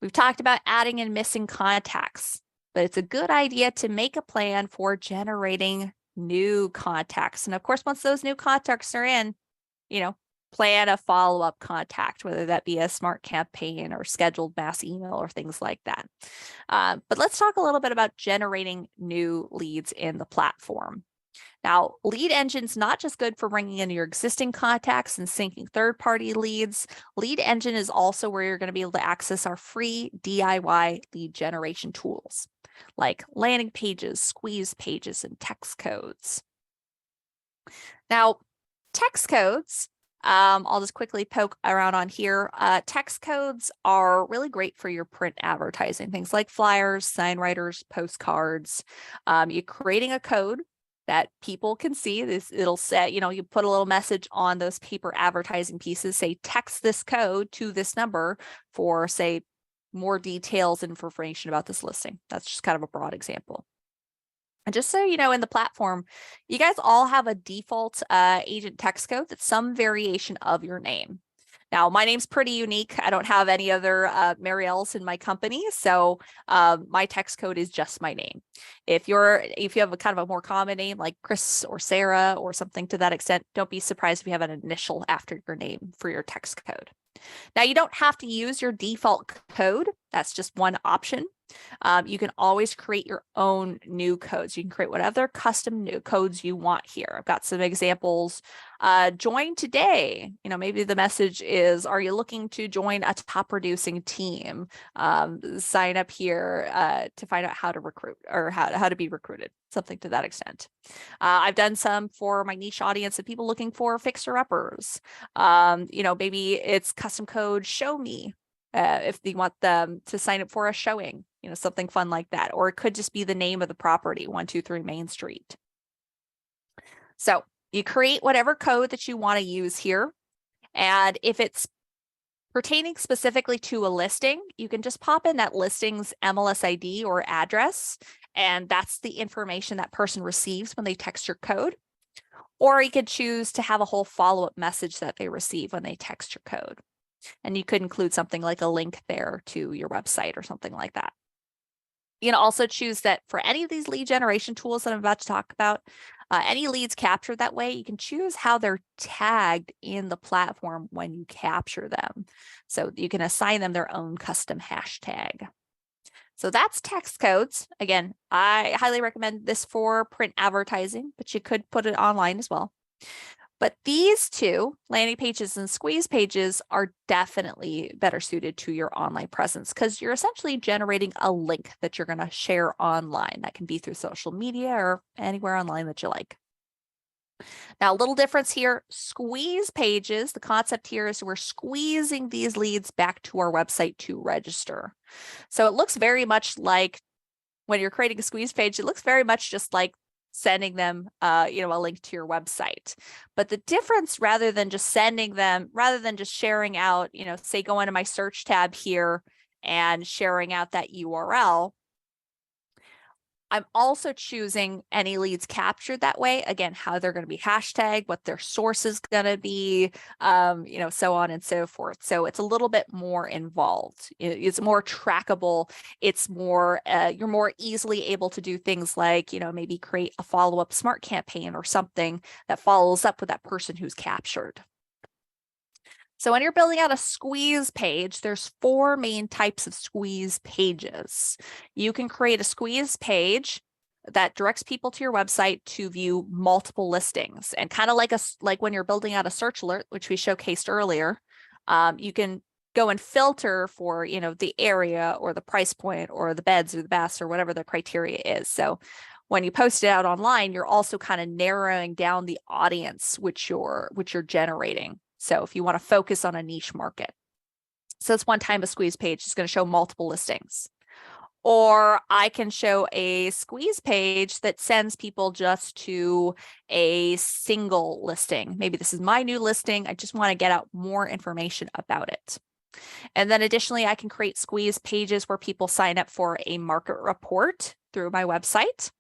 S1: we've talked about adding and missing contacts, but it's a good idea to make a plan for generating new contacts. And of course, once those new contacts are in, plan a follow-up contact, whether that be a smart campaign or scheduled mass email or things like that. But let's talk a little bit about generating new leads in the platform. Now, Lead Engine's not just good for bringing in your existing contacts and syncing third-party leads. Lead Engine is also where you're going to be able to access our free DIY lead generation tools, like landing pages, squeeze pages, and text codes. Now, text codes, I'll just quickly poke around on here. Text codes are really great for your print advertising, things like flyers, sign writers, postcards. You're creating a code that people can see. It'll say, you put a little message on those paper advertising pieces, say, text this code to this number for, say, more details and information about this listing. That's just kind of a broad example. And just so you know, in the platform, you guys all have a default agent text code that's some variation of your name. Now, my name's pretty unique. I don't have any other Marielles in my company, so my text code is just my name. If you have a kind of a more common name like Chris or Sarah or something to that extent, don't be surprised if you have an initial after your name for your text code. Now, you don't have to use your default code. That's just one option. You can always create your own new codes. You can create whatever custom new codes you want here. I've got some examples. Join today. Maybe the message is, are you looking to join a top producing team? Sign up here to find out how to recruit or how to be recruited, something to that extent. I've done some for my niche audience of people looking for fixer-uppers. Maybe it's custom code show me. If you want them to sign up for a showing, something fun like that. Or it could just be the name of the property, 123 Main Street. So you create whatever code that you want to use here. And if it's pertaining specifically to a listing, you can just pop in that listing's MLS ID or address. And that's the information that person receives when they text your code. Or you could choose to have a whole follow-up message that they receive when they text your code. And you could include something like a link there to your website or something like that. You can also choose that for any of these lead generation tools that I'm about to talk about, any leads captured that way, you can choose how they're tagged in the platform when you capture them. So you can assign them their own custom hashtag. So that's text codes. Again, I highly recommend this for print advertising, but you could put it online as well. But these two, landing pages and squeeze pages, are definitely better suited to your online presence because you're essentially generating a link that you're going to share online. That can be through social media or anywhere online that you like. Now, a little difference here, squeeze pages, the concept here is we're squeezing these leads back to our website to register. So it looks very much like when you're creating a squeeze page, it looks very much just like sending them, a link to your website. But the difference, rather than just sharing out, say go into my search tab here and sharing out that URL, I'm also choosing any leads captured that way. Again, how they're going to be hashtagged, what their source is going to be, so on and so forth. So it's a little bit more involved. It's more trackable. It's more, you're more easily able to do things like, maybe create a follow-up smart campaign or something that follows up with that person who's captured. So when you're building out a squeeze page, there's 4 main types of squeeze pages. You can create a squeeze page that directs people to your website to view multiple listings, and kind of like when you're building out a search alert, which we showcased earlier, you can go and filter for, the area or the price point or the beds or the baths or whatever the criteria is. So when you post it out online, you're also kind of narrowing down the audience which you're generating. So if you want to focus on a niche market. So that's one time a squeeze page is going to show multiple listings. Or I can show a squeeze page that sends people just to a single listing. Maybe this is my new listing. I just want to get out more information about it. And then additionally, I can create squeeze pages where people sign up for a market report through my website.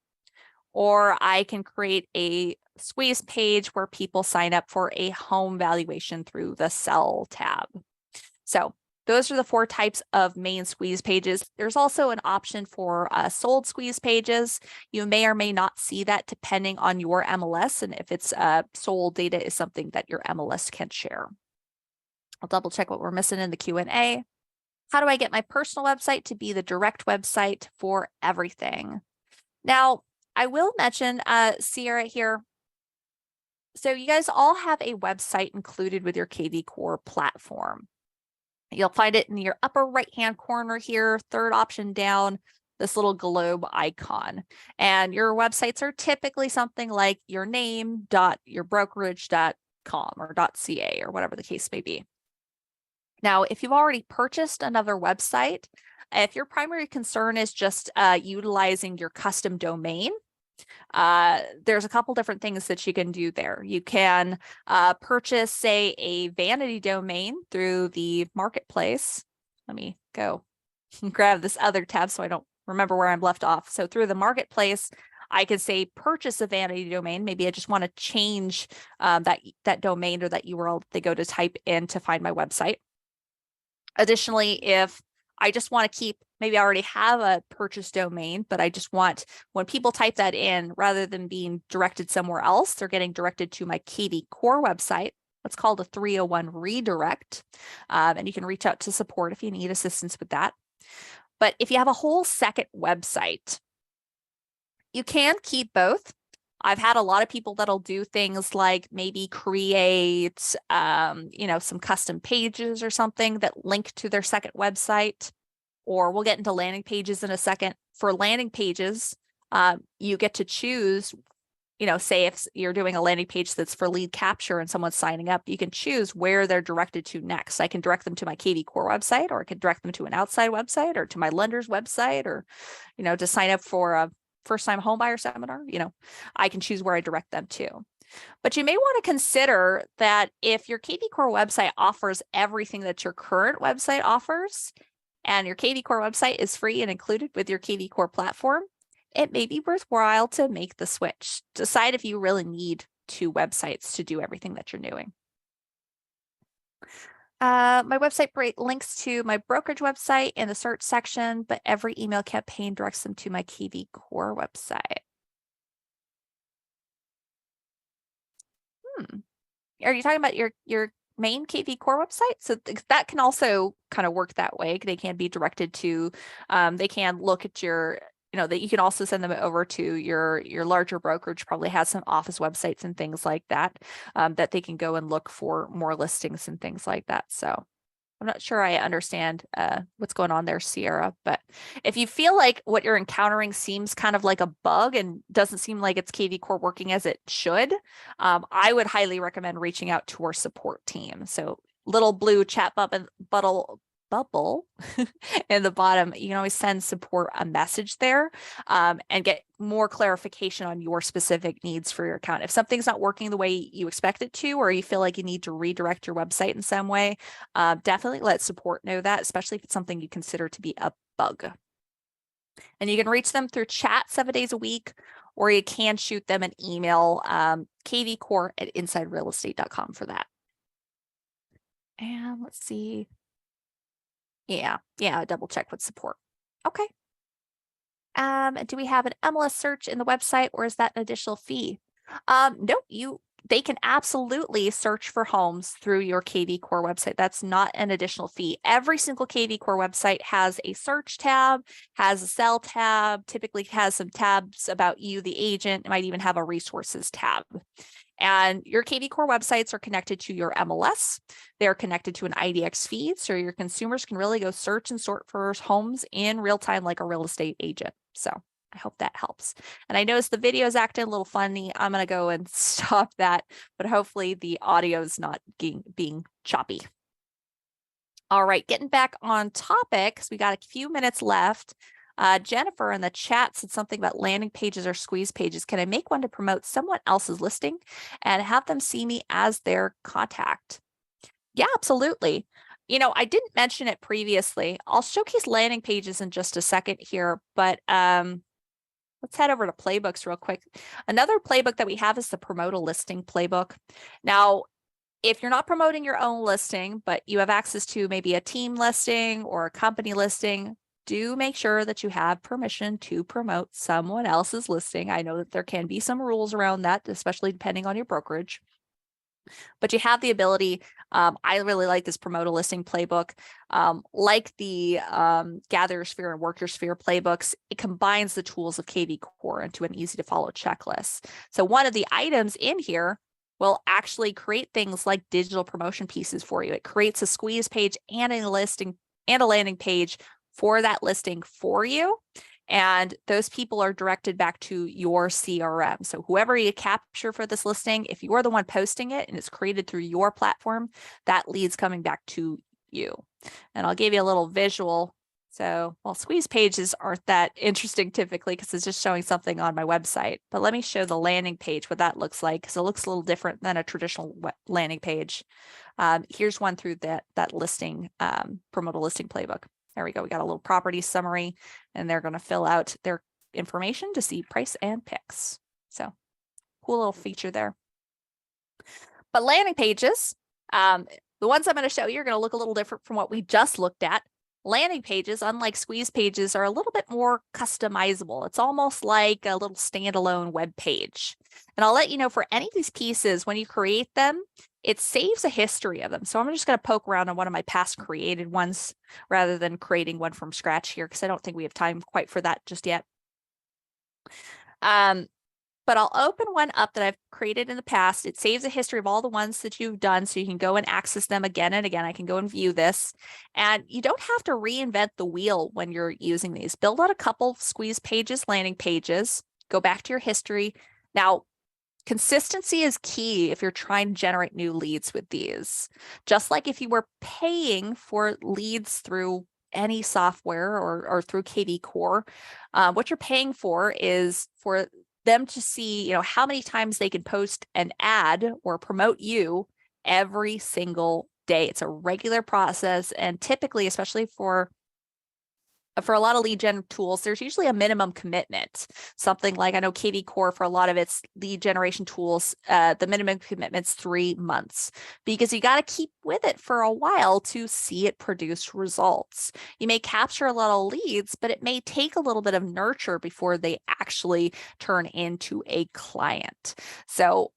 S1: Or I can create a squeeze page where people sign up for a home valuation through the Sell tab. So those are the 4 types of main squeeze pages. There's also an option for sold squeeze pages. You may or may not see that depending on your MLS, and if it's sold data is something that your MLS can share. I'll double check what we're missing in the Q&A. How do I get my personal website to be the direct website for everything? Now, I will mention Sierra here. So you guys all have a website included with your KV Core platform. You'll find it in your upper right-hand corner here, 3rd option down, this little globe icon. And your websites are typically something like your name.yourbrokerage.com or .ca or whatever the case may be. Now, if you've already purchased another website, if your primary concern is just utilizing your custom domain, there's a couple different things that you can do there. You can purchase, say, a vanity domain through the marketplace. Let me go grab this other tab so I don't remember where I'm left off. So through the marketplace, I could say purchase a vanity domain. Maybe I just want to change that domain or that URL they go to type in to find my website. Additionally, if I just want to keep, maybe I already have a purchase domain, but I just want, when people type that in, rather than being directed somewhere else, they're getting directed to my KV Core website. What's called a 301 redirect. And you can reach out to support if you need assistance with that. But if you have a whole second website, you can keep both. I've had a lot of people that'll do things like maybe create, some custom pages or something that link to their second website, or we'll get into landing pages in a second. For landing pages, you get to choose, say if you're doing a landing page that's for lead capture and someone's signing up, you can choose where they're directed to next. I can direct them to my KV Core website, or I can direct them to an outside website or to my lender's website, or, to sign up for a first-time homebuyer seminar. I can choose where I direct them to. But you may want to consider that if your KV Core website offers everything that your current website offers, and your KV Core website is free and included with your KV Core platform, it may be worthwhile to make the switch. Decide if you really need 2 websites to do everything that you're doing. My website links to my brokerage website in the search section, but every email campaign directs them to my KV Core website. Are you talking about your main KV Core website? So that can also kind of work that way. They can be directed to, they can look at your, that you can also send them over to your larger brokerage, probably has some office websites and things like that, that they can go and look for more listings and things like that. So I'm not sure I understand what's going on there, Sierra, but if you feel like what you're encountering seems kind of like a bug and doesn't seem like it's KV Core working as it should, I would highly recommend reaching out to our support team. So little blue chat bubble in the bottom, you can always send support a message there and get more clarification on your specific needs for your account. If something's not working the way you expect it to, or you feel like you need to redirect your website in some way, definitely let support know that, especially if it's something you consider to be a bug. And you can reach them through chat 7 days a week, or you can shoot them an email, kvcore@insiderealestate.com for that. And let's see. Yeah, double check with support. Okay. Do we have an MLS search in the website, or is that an additional fee? No, they can absolutely search for homes through your KV Core website. That's not an additional fee. Every single KV Core website has a search tab, has a sell tab, typically has some tabs about you, the agent. It might even have a resources tab. And your KV Core websites are connected to your MLS. They're connected to an IDX feed, so your consumers can really go search and sort for homes in real time like a real estate agent. So I hope that helps. And I noticed the video is acting a little funny. I'm going to go and stop that, but hopefully the audio is not being choppy. All right, getting back on topic, because we got a few minutes left. Jennifer in the chat said something about landing pages or squeeze pages. Can I make one to promote someone else's listing and have them see me as their contact? Yeah, absolutely. You know, I didn't mention it previously. I'll showcase landing pages in just a second here, but let's head over to playbooks real quick. Another playbook that we have is the Promote a Listing playbook. Now, if you're not promoting your own listing, but you have access to maybe a team listing or a company listing, do make sure that you have permission to promote someone else's listing. I know that there can be some rules around that, especially depending on your brokerage. But you have the ability. I really like this Promote a Listing playbook. Like the Gather Your Sphere and Work Your Sphere playbooks, it combines the tools of KV Core into an easy to follow checklist. So one of the items in here will actually create things like digital promotion pieces for you. It creates a squeeze page and a listing and a landing page for that listing for you. And those people are directed back to your CRM. So whoever you capture for this listing, if you are the one posting it and it's created through your platform, that lead's coming back to you. And I'll give you a little visual. So, well, squeeze pages aren't that interesting typically because it's just showing something on my website. But let me show the landing page, what that looks like, because it looks a little different than a traditional landing page. Here's one through that listing, Promote a Listing playbook. There we go. We got a little property summary, and they're going to fill out their information to see price and picks. So cool little feature there. But landing pages, the ones I'm going to show you are going to look a little different from what we just looked at. Landing pages, unlike squeeze pages, are a little bit more customizable. It's almost like a little standalone web page. And I'll let you know for any of these pieces, when you create them, it saves a history of them. So I'm just going to poke around on one of my past created ones rather than creating one from scratch here, because I don't think we have time quite for that just yet. But I'll open one up that I've created in the past. It saves a history of all the ones that you've done, so you can go and access them again and again. I can go and view this. And you don't have to reinvent the wheel when you're using these. Build out a couple squeeze pages, landing pages, go back to your history. Now, consistency is key if you're trying to generate new leads with these. Just like if you were paying for leads through any software or through KV Core, what you're paying for is for them to see, you know, how many times they can post an ad or promote you every single day. It's a regular process, and typically, especially for a lot of lead gen tools, there's usually a minimum commitment. Something like, I know KV Core, for a lot of its lead generation tools, the minimum commitment's 3 months, because you got to keep with it for a while to see it produce results. You may capture a lot of leads, but it may take a little bit of nurture before they actually turn into a client. So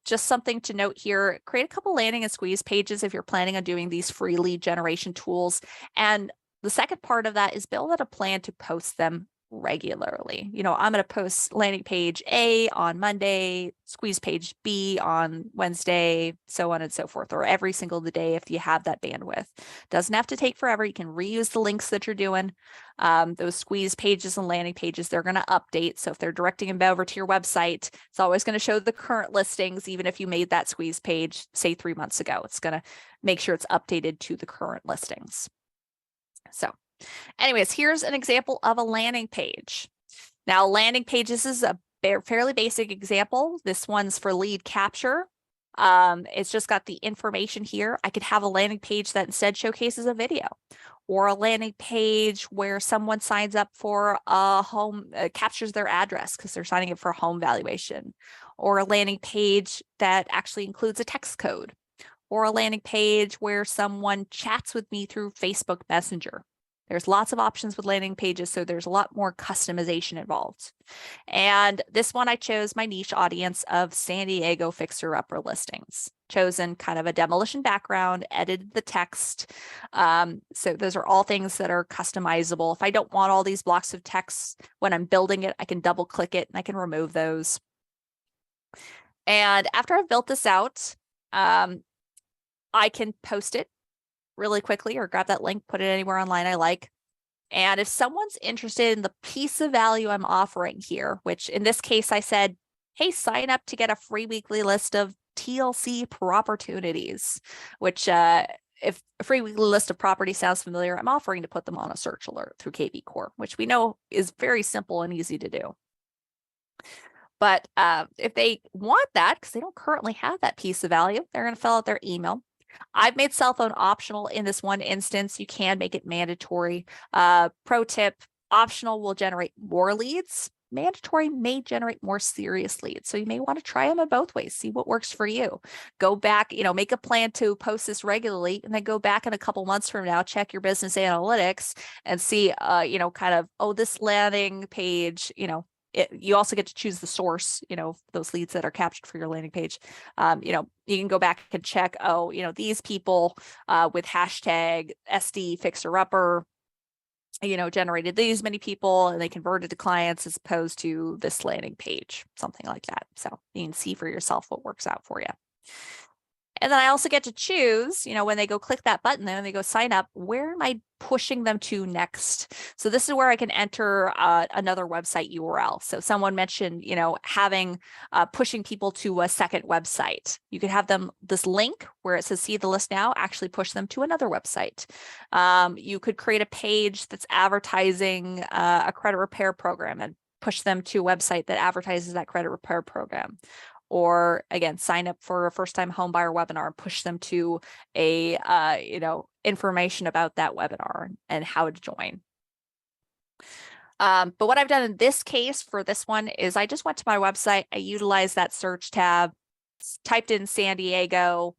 S1: just something to note here, create a couple landing and squeeze pages if you're planning on doing these free lead generation tools. And the second part of that is build out a plan to post them regularly. I'm going to post landing page A on Monday, squeeze page B on Wednesday, so on and so forth, or every single day if you have that bandwidth. Doesn't have to take forever. You can reuse the links that you're doing. Those squeeze pages and landing pages, they're going to update. So if they're directing them over to your website, it's always going to show the current listings, even if you made that squeeze page, say 3 months ago. It's going to make sure it's updated to the current listings. So anyways, here's an example of a landing page. Now, landing pages is a fairly basic example. This one's for lead capture. It's just got the information here. I could have a landing page that instead showcases a video, or a landing page where someone signs up for a home, captures their address because they're signing up for a home valuation, or a landing page that actually includes a text code, or a landing page where someone chats with me through Facebook Messenger. There's lots of options with landing pages, so there's a lot more customization involved. And this one I chose my niche audience of San Diego fixer-upper listings. Chosen kind of a demolition background, edited the text. So those are all things that are customizable. If I don't want all these blocks of text when I'm building it, I can double click it and I can remove those. And after I've built this out, I can post it really quickly or grab that link, put it anywhere online I like. And if someone's interested in the piece of value I'm offering here, which in this case I said, hey, sign up to get a free weekly list of TLC opportunities, which if a free weekly list of property sounds familiar, I'm offering to put them on a search alert through kvCORE, which we know is very simple and easy to do. But if they want that, because they don't currently have that piece of value, they're going to fill out their email. I've made cell phone optional in this one instance. You can make it mandatory. Pro tip, optional will generate more leads. Mandatory may generate more serious leads. So you may want to try them in both ways, see what works for you. Go back, make a plan to post this regularly, and then go back in a couple months from now, check your business analytics and see, kind of, oh, this landing page, you also get to choose the source, those leads that are captured for your landing page. You can go back and check, these people with hashtag SD fixer upper, generated these many people and they converted to clients as opposed to this landing page, something like that. So you can see for yourself what works out for you. And then I also get to choose, when they go click that button, then they go sign up, where am I pushing them to next? So this is where I can enter another website URL. So someone mentioned, having pushing people to a second website. You could have them this link where it says see the list now, actually push them to another website. You could create a page that's advertising a credit repair program and push them to a website that advertises that credit repair program. Or again, sign up for a first-time home buyer webinar and push them to a, information about that webinar and how to join. But what I've done in this case for this one is I just went to my website. I utilized that search tab, typed in San Diego,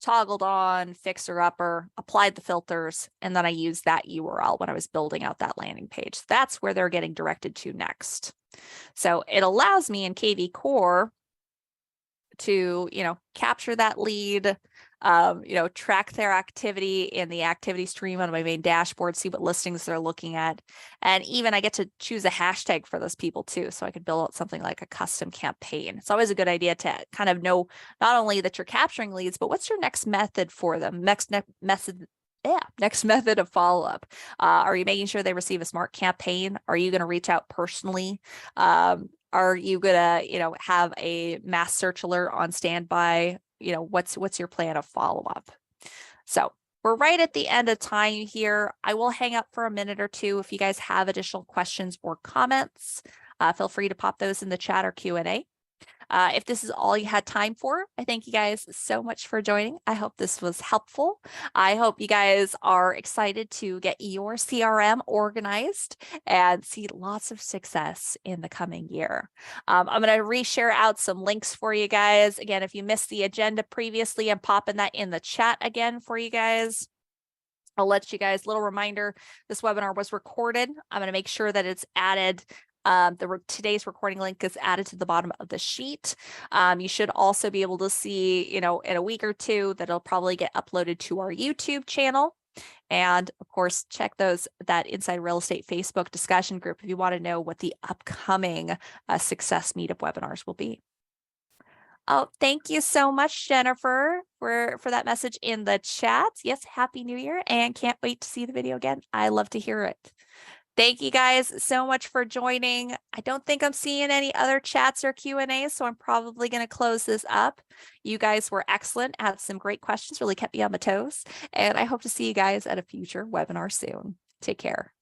S1: toggled on fixer upper, applied the filters, and then I used that URL when I was building out that landing page. That's where they're getting directed to next. So it allows me in kvCORE to, capture that lead, track their activity in the activity stream on my main dashboard, see what listings they're looking at. And even I get to choose a hashtag for those people too. So I could build out something like a custom campaign. It's always a good idea to kind of know not only that you're capturing leads, but what's your next method for them, next method of follow-up. Are you making sure they receive a smart campaign? Are you going to reach out personally? Are you gonna, have a mass search alert on standby? What's your plan of follow-up? So we're right at the end of time here. I will hang up for a minute or two. If you guys have additional questions or comments, feel free to pop those in the chat or Q&A. If this is all you had time for, I thank you guys so much for joining. I hope this was helpful. I hope you guys are excited to get your CRM organized and see lots of success in the coming year. I'm going to reshare out some links for you guys. Again, if you missed the agenda previously, I'm popping that in the chat again for you guys. I'll let you guys, little reminder, this webinar was recorded. I'm going to make sure that it's added. Today's recording link is added to the bottom of the sheet. You should also be able to see, in a week or two that it'll probably get uploaded to our YouTube channel. And of course, check that Inside Real Estate Facebook discussion group if you want to know what the upcoming Success Meetup webinars will be. Oh, thank you so much, Jennifer, for that message in the chat. Yes, Happy New Year, and can't wait to see the video again. I love to hear it. Thank you guys so much for joining. I don't think I'm seeing any other chats or Q&As, so I'm probably going to close this up. You guys were excellent, had some great questions, really kept me on my toes, and I hope to see you guys at a future webinar soon. Take care.